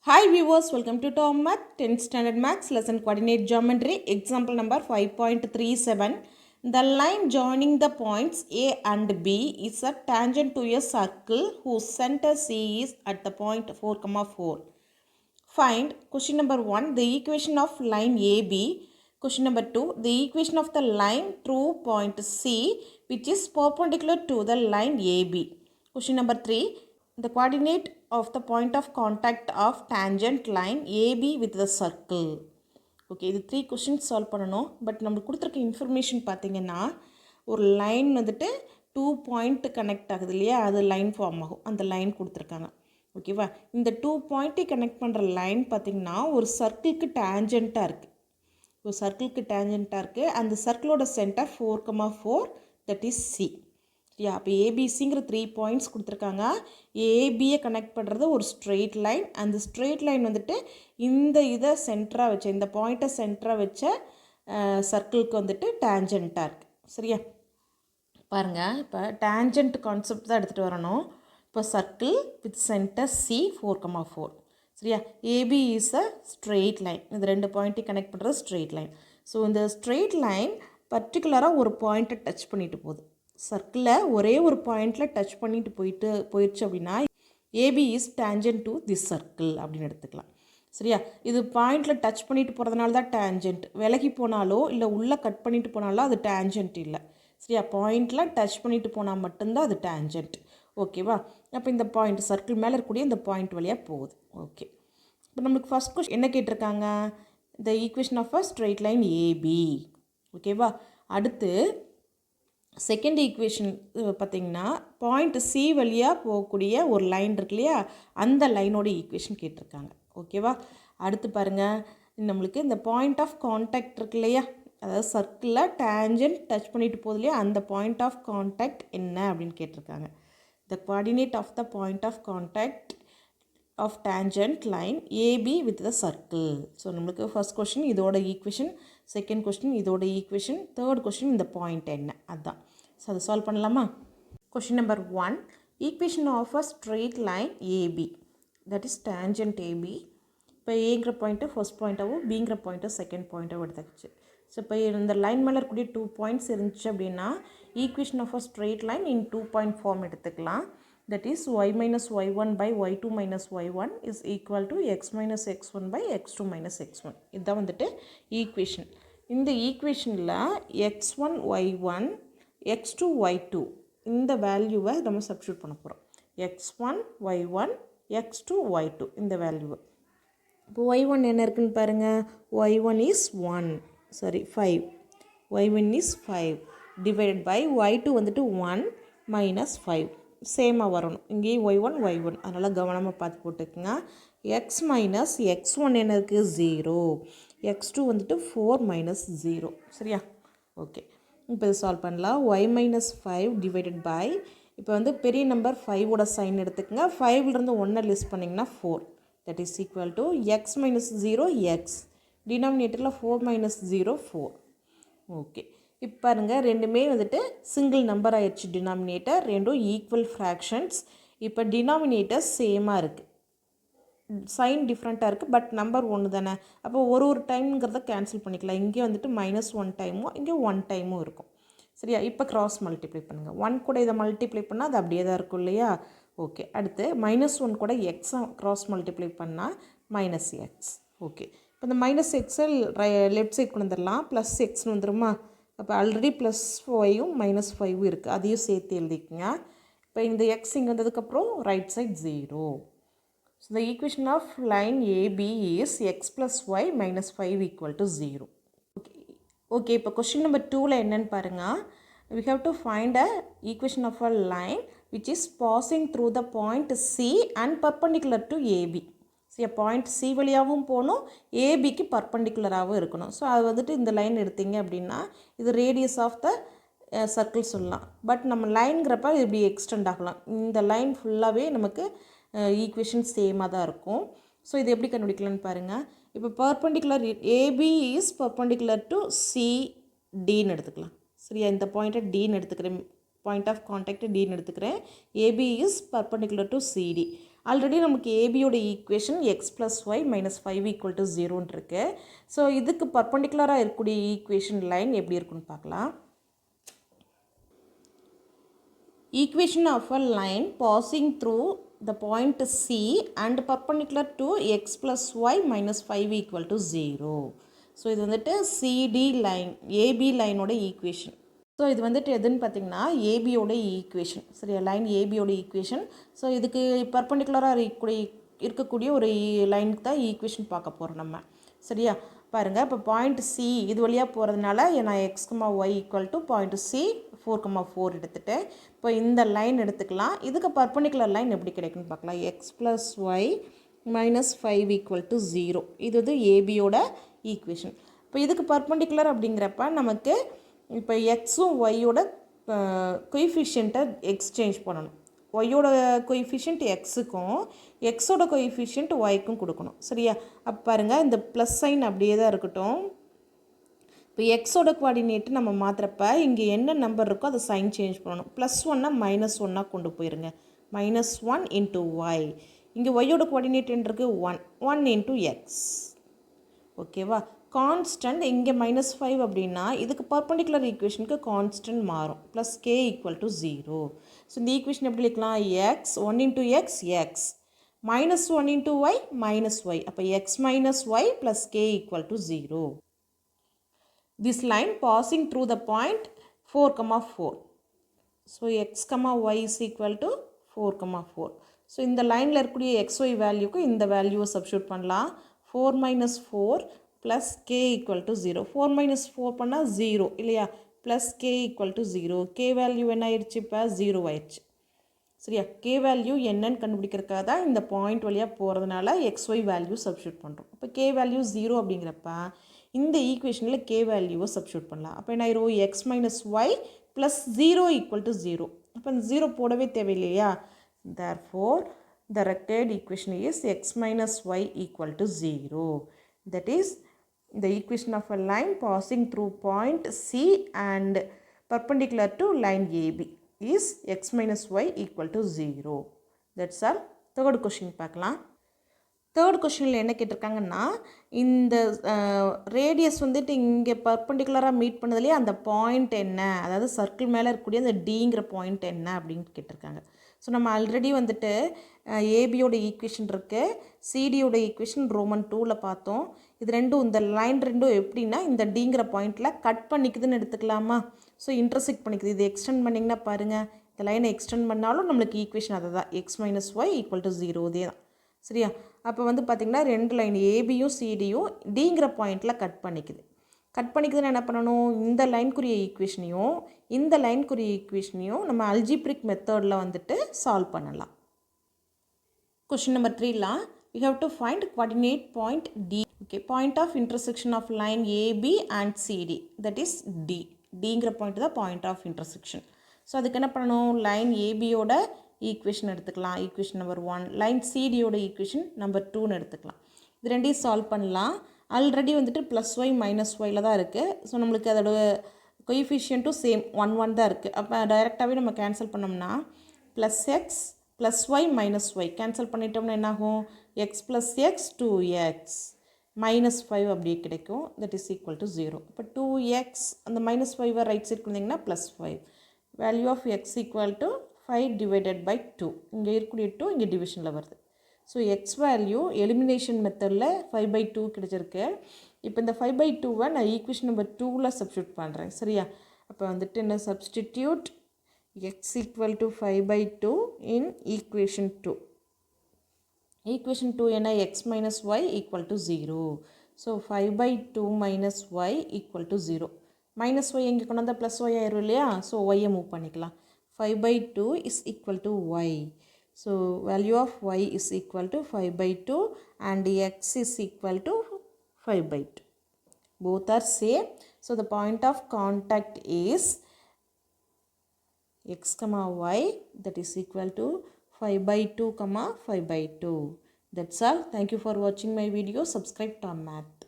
Hi viewers, welcome to Tom Math 10th Standard Maths Lesson Coordinate Geometry Example number 5.37. The line joining the points A and B is a tangent to a circle whose center C is at the point 4, 4. Find question number 1 the equation of line AB. Question number 2 the equation of the line through point C which is perpendicular to the line AB. Question number 3 the coordinate of the point of contact of tangent line AB with the circle. Okay இது 3 questions solve பண்ணணும். But நம்மளுக்கு கொடுத்துருக்க information பார்த்தீங்கன்னா ஒரு line வந்துட்டு 2 point connect ஆகுது இல்லையா, அது லைன் ஃபார்ம் ஆகும். அந்த லைன் கொடுத்துருக்காங்க. ஓகேவா, இந்த 2 பாயிண்ட்டை கனெக்ட் பண்ணுற லைன் பார்த்திங்கன்னா ஒரு சர்க்கிளுக்கு டேஞ்சண்ட்டாக இருக்குது. ஒரு சர்க்கிளுக்கு டேஞ்சண்ட்டாக இருக்குது. அந்த சர்க்கிளோட சென்டர் 4, 4 தட் இஸ் சி. சரியா, அப்போ ஏபிசிங்கிற 3 பாயிண்ட்ஸ் கொடுத்துருக்காங்க. ஏபியை கனெக்ட் பண்ணுறது ஒரு ஸ்ட்ரெயிட் லைன். அந்த ஸ்ட்ரெயிட் லைன் வந்துட்டு இந்த இதை சென்டராக வச்ச, இந்த பாயிண்ட்டை சென்டராக வச்ச சர்க்கிளுக்கு வந்துட்டு டேஞ்சண்ட்டாக இருக்குது. சரியா, பாருங்கள், இப்போ டேஞ்சண்ட் கான்செப்ட் தான் எடுத்துகிட்டு வரணும். இப்போ சர்க்கிள் வித் சென்டர் சி 4, 4. சரியா, AB is a straight line. இந்த 2 பாயிண்ட்டையும் கனெக்ட் பண்ணுறது ஸ்ட்ரெயிட் லைன். ஸோ இந்த ஸ்ட்ரெயிட் லைன் பர்டிகுலராக ஒரு பாயிண்ட்டை டச் பண்ணிட்டு போகுது. சர்க்கிளில் ஒரே ஒரு பாயிண்டில் டச் பண்ணிட்டு போயிடுச்சு அப்படின்னா AB is tangent to this circle அப்படின்னு எடுத்துக்கலாம். சரியா, இது பாயிண்டில் டச் பண்ணிட்டு போகிறதுனால தான் டேஞ்சன்ட். விலகி போனாலோ இல்லை உள்ளே கட் பண்ணிட்டு போனாலோ அது டேஞ்சன்ட் இல்லை. சரியா, பாயிண்டில் டச் பண்ணிட்டு போனால் மட்டும்தான் அது டேஞ்சன்ட். ஓகேவா, அப்போ இந்த பாயிண்ட் சர்க்கிள் மேலே இருக்கக்கூடிய இந்த பாயிண்ட் வழியாக போகுது. ஓகே, இப்போ நம்மளுக்கு ஃபஸ்ட் கொஸ்டின் என்ன கேட்டிருக்காங்க, the equation of a straight line AB. ஓகேவா, அடுத்து செகண்ட் ஈக்குவேஷன் பார்த்திங்கன்னா பாயிண்ட் சி வழியாக போகக்கூடிய ஒரு லைன் இருக்கு இல்லையா, அந்த லைனோட ஈக்குவேஷன் கேட்டிருக்காங்க. ஓகேவா, அடுத்து பாருங்கள், நம்மளுக்கு இந்த பாயிண்ட் ஆஃப் கான்டாக்ட் இருக்கு இல்லையா, அதாவது சர்க்கிளில் டேஞ்சன்ட் டச் பண்ணிட்டு போகுது இல்லையா, அந்த பாயிண்ட் ஆஃப் கான்டாக்ட் என்ன அப்படின்னு கேட்டிருக்காங்க. The coordinate of the point of contact of tangent line AB with the circle. So நம்மளுக்கு ஃபர்ஸ்ட் கொஸ்டின் இதோட ஈக்குவேஷன், செகண்ட் கொஸ்டின் இதோட ஈக்குவேஷன், தேர்ட் கொஸ்டின் இந்த பாயிண்ட் என்ன, அதுதான். ஸோ அதை சால்வ் பண்ணலாமா. Question number 1 equation of a straight line AB that is tangent AB. இப்போ ஏங்கிற பாயிண்ட்டு ஃபர்ஸ்ட் பாயிண்ட்டாகவும் பிங்கிற பாயிண்ட்டு செகண்ட் பாயிண்ட்டாகவும் எடுத்துக்கிச்சு. ஸோ இப்போ இந்த லைன் மேலே இருக்கக்கூடிய 2 பாயிண்ட்ஸ் இருந்துச்சு அப்படின்னா equation of a straight line in 2 point form எடுத்துக்கலாம். that is y minus y1 by y2 minus y1 is equal to x minus x1 by x2 minus x1. இதுதான் வந்துட்டு ஈக்குவேஷன். இந்த ஈக்குவேஷனில் x1 y1 x2 y2 இந்த வேல்யூவை நம்ம substitute பண்ண போகிறோம். x1 y1 x2 y2 இந்த வேல்யூவை. இப்போ y1 என்ன இருக்குன்னு பாருங்கள், y1 is 1 sorry 5, y1 is 5 divided by y2 வந்துட்டு 1 minus 5 சேமாக வரணும். இங்கேயும் y1 அதனால் கவனமாக பார்த்து போட்டுக்குங்க. எக்ஸ் மைனஸ் x1 என்ன இருக்குது 0, x2 வந்துட்டு 4 minus 0. சரியா, ஓகே, இப்போ இது சால்வ் பண்ணலாம். y minus 5 டிவைடட் பை, இப்போ வந்து பெரிய நம்பர் 5ஓட சைன் எடுத்துக்கங்க. 5லேருந்து 1 லிஸ்ட் பண்ணிங்கன்னா 4 that is equal to X minus 0 X, டினாமினேட்டரில் 4 minus 0 4. ஓகே, இப்போ பாருங்கள் ரெண்டுமே வந்துட்டு சிங்கிள் நம்பர் ஆயிடுச்சு. டினாமினேட்டர் ரெண்டும் ஈக்குவல் ஃப்ராக்ஷன்ஸ். இப்போ டினாமினேட்டர் சேமாக இருக்குது, சைன் டிஃப்ரெண்ட்டாக இருக்குது, பட் நம்பர் ஒன்று தானே. அப்போ ஒரு டைம்ங்கிறத கேன்சல் பண்ணிக்கலாம். இங்கே வந்துட்டு -1 டைமும் இங்கே 1 டைமும் இருக்கும். சரியா, இப்போ கிராஸ் மல்டிப்ளை பண்ணுங்கள். 1 கூட இதை மல்டிப்ளை பண்ணால் அது அப்படியே தான் இருக்கும் இல்லையா. ஓகே, அடுத்து -1 கூட எக்ஸை கிராஸ் மல்டிப்ளை பண்ணால் -x. ஓகே, இப்போ இந்த -xஐ லெஃப்ட் சைட் கொண்டு வந்துடலாம், ப்ளஸ் எக்ஸ்னு வந்துடுமா. அப்போ ஆல்ரெடி +5ம் -5ம் இருக்குது, அதையும் சேர்த்து எழுதிக்கங்க. இப்போ இந்த எக்ஸ் இங்கே வந்ததுக்கப்புறம் right side 0. So the equation of line AB is x + y - 5 = 0. Okay, இப்போ கொஸ்டின் நம்பர் 2ல் என்னென்னு பாருங்கள். we have to find a equation of a line which is passing through the point C and perpendicular to AB. Point C வழியாகவும் போகணும், ஏபிக்கு பர்பண்டிகுலராகவும் இருக்கணும். So அது வந்துட்டு இந்த லைன் எடுத்தீங்க அப்படின்னா இது ரேடியஸ் ஆஃப் த சர்க்கிள் சொல்லலாம். பட் நம்ம லைன்கிறப்ப இப்படி எக்ஸ்டெண்ட் ஆகலாம். இந்த லைன் ஃபுல்லாகவே நமக்கு ஈக்குவேஷன் சேமாக தான் இருக்கும். ஸோ இது எப்படி கண்டுபிடிக்கலான்னு பாருங்கள். இப்போ perpendicular AB is perpendicular to சிடின்னு எடுத்துக்கலாம். சரியா, இந்த பாயிண்ட்டை டின்னு எடுத்துக்கிறேன், பாயிண்ட் ஆஃப் கான்டாக்ட் டின்னு எடுத்துக்கிறேன். AB is perpendicular to CD. Already நமக்கு ஏபியோட equation x plus y minus 5 equal to 0ன்னு இருக்குது. ஸோ இதுக்கு பர்பண்டிகுலராக இருக்கக்கூடிய ஈக்குவேஷன் லைன் எப்படி இருக்குன்னு பார்க்கலாம். Equation of a line passing through the point C and perpendicular to x plus y minus 5 equal to 0. So இது வந்துட்டு CD லைன் ஏபி லைனோட ஈக்குவேஷன். ஸோ இது வந்துட்டு எதுன்னு பார்த்தீங்கன்னா ஏபியோட ஈக்குவேஷன். சரியா, லைன் ஏபியோட ஈக்குவேஷன். ஸோ இதுக்கு பர்பண்டிகுலராக இருக்கக்கூடிய ஒரு லைனுக்கு தான் ஈக்குவேஷன் பார்க்க போகிறோம் நம்ம. சரியா, பாருங்கள். இப்போ பாயிண்ட் சி இது வழியாக போகிறதுனால நான் x comma y equal to point C 4,4 எடுத்துகிட்டு இப்போ இந்த லைன் எடுத்துக்கலாம். இதுக்கு பர்பண்டிகுலர் லைன் எப்படி கிடைக்குன்னு பார்க்கலாம். X plus y minus 5 equal to 0. இது வந்து ஏபியோட ஈக்குவேஷன். இப்போ இதுக்கு பர்பண்டிகுலர் அப்படிங்கிறப்ப நமக்கு இப்போ எக்ஸும் ஒய்யோட கோஎஃபிஷியண்ட்டை எக்ஸ்சேஞ்ச் பண்ணணும். ஒய்யோட கோஎஃபிஷியன்ட் எக்ஸுக்கும் எக்ஸோட கோஎஃபிஷியன்ட் ஒய்க்கும் கொடுக்கணும். சரியா, அப்போ பாருங்கள் இந்த ப்ளஸ் சைன் அப்படியே தான் இருக்கட்டும். இப்போ எக்ஸோட குவாடினேட்டு நம்ம மாற்றுறப்ப இங்கே என்ன நம்பர் இருக்கோ அதை சைன் சேஞ்ச் பண்ணணும். ப்ளஸ் ஒன்னா மைனஸ் ஒன்னாக கொண்டு போயிருங்க. -1 இன்ட்டு ஒய். இங்கே ஒய்யோட குவாடினேட் இருக்குது 1 இன்ட்டு எக்ஸ். ஓகேவா, கான்ஸ்டன்ட் இங்கே -5 அப்படின்னா இதுக்கு பர்பண்டிகுலர் ஈக்குவேஷனுக்கு கான்ஸ்டன்ட் மாறும். Plus k equal to 0. So இந்த ஈக்குவேஷன் எப்படி இருக்கலாம், x 1 into x x -1 into y minus y. அப்போ x minus y plus k equal to 0. This line passing through the point 4,4. So x, y is equal to 4,4. So இந்த லைனில் இருக்கக்கூடிய xy வேல்யூக்கு இந்த வேல்யூவை substitute பண்ணலாம். 4 minus 4 plus k equal to 0. 4 minus 4 பண்ணால் 0 இல்லையா, plus k equal to 0. k value என்ன ஆயிடுச்சு, இப்போ 0 ஆயிடுச்சு. சரியா, k வேல்யூ என்னன்னு கண்டுபிடிக்கிறதுக்காக தான் இந்த பாயிண்ட் வழியாக போகிறதுனால xy வேல்யூ சப்ஸ்டியூட் பண்ணுறோம். இப்போ k வேல்யூ 0 அப்படிங்கிறப்ப இந்த ஈக்குவேஷனில் k வேல்யூவை சப்ஸ்டியூட் பண்ணலாம். அப்போ என்ன ஆயிரும், x minus y plus 0 equal to 0. அப்போ இந்த 0 போடவே தேவையில்லையா. Therefore the rected equation is x minus y equal to 0. That is the equation of a line passing through point C and perpendicular to line AB is x minus y equal to 0. That's all. Third question பார்க்கலாம். Third கொஷனில் என்ன கேட்டிருக்காங்கன்னா, இந்த radius வந்துட்டு இங்கே பர்பண்டிகுலராக meet பண்ணதுலேயே அந்த point என்ன, அதாவது circle மேலே இருக்கக்கூடிய அந்த டிங்கிற பாயிண்ட் என்ன அப்படின்னு கேட்டிருக்காங்க. ஸோ நம்ம ஆல்ரெடி வந்துட்டு ஏபியோட ஈக்குவேஷன் இருக்குது, சிடியோட ஈக்குவேஷன் ரோமன் 2ல் பார்த்தோம். இது ரெண்டும் இந்த லைன் ரெண்டும் எப்படின்னா இந்த டிங்கிற பாயிண்டில் கட் பண்ணிக்குதுன்னு எடுத்துக்கலாமா. ஸோ இன்டர்செக்ட் பண்ணிக்குது. இது எக்ஸ்டெண்ட் பண்ணிங்கன்னா பாருங்கள், இந்த லைனை எக்ஸ்டெண்ட் பண்ணாலும் நம்மளுக்கு ஈக்குவேஷன் அதை தான், x minus y equal to 0 இதே தான். சரியா, அப்போ வந்து பார்த்திங்கன்னா ரெண்டு லைன் ஏபியும் சிடியும் டிங்கிற பாயிண்டில் கட் பண்ணிக்குதுன்னு என்ன பண்ணணும், இந்த லைனுக்குரிய ஈக்குவேஷனையும் இந்த லைனுக்குரிய ஈக்குவேஷனையும் நம்ம அல்ஜிப்ரிக் மெத்தடில் வந்துட்டு சால்வ் பண்ணலாம். கொஷின் நம்பர் 3லாம் we have to find coordinate point D. Okay, point of intersection of line AB and CD, that is D. Dங்கிற பாயிண்ட் தான் பாயிண்ட் ஆஃப் இன்டர்செக்ஷன். ஸோ அதுக்கு என்ன பண்ணணும், லைன் ஏபியோட ஈக்குவேஷன் எடுத்துக்கலாம், ஈக்குவேஷன் நம்பர் 1. லைன் சிடியோட equation number 2ன்னு எடுத்துக்கலாம். இது ரெண்டையும் சால்வ் பண்ணலாம். ஆல்ரெடி வந்துட்டு ப்ளஸ் ஒய் மைனஸ் ஒயில் தான் இருக்குது. ஸோ நம்மளுக்கு அதோட கோஎஃபிஷியன்ட்டும் சேம் 1 தான் இருக்குது. அப்போ டைரெக்டாகவே நம்ம கேன்சல் பண்ணோம்னா plus x plus y minus y cancel பண்ணிட்டோம்னா என்னாகும், X plus X 2x minus 5 அப்படியே கிடைக்கும். That is equal to 0. இப்போ 2x அந்த மைனஸ் 5 ரைட் சைட் இருந்தீங்கன்னா plus 5. Value of x equal to 5 divided by 2. இங்கே இருக்கக்கூடிய 2 இங்கே டிவிஷனில் வருது. ஸோ எக்ஸ் வேல்யூ எலிமினேஷன் மெத்தடில் 5/2 கிடச்சிருக்கு. இப்போ இந்த 5/2வை நான் ஈக்குவேஷன் நம்பர் 2ல் சப்ஸ்டியூட் பண்ணுறேன். சரியா, அப்போ வந்துட்டு என்ன substitute x equal to 5/2 in equation 2. Equation 2 என்ன, x minus y equal to 0. So 5/2 minus y equal to 0. Minus y எங்கே கொண்டு வந்தால் ப்ளஸ் ஒய் ஆயிரும் இல்லையா. ஸோ ஒய்யை மூவ் பண்ணிக்கலாம். 5/2 is equal to y. So value of y is equal to 5/2 and x is equal to 5/2. Both are same. So the point of contact is x comma y, that is equal to 5/2 comma 5/2. That's all. Thank you for watching my video. Subscribe to Tom Math.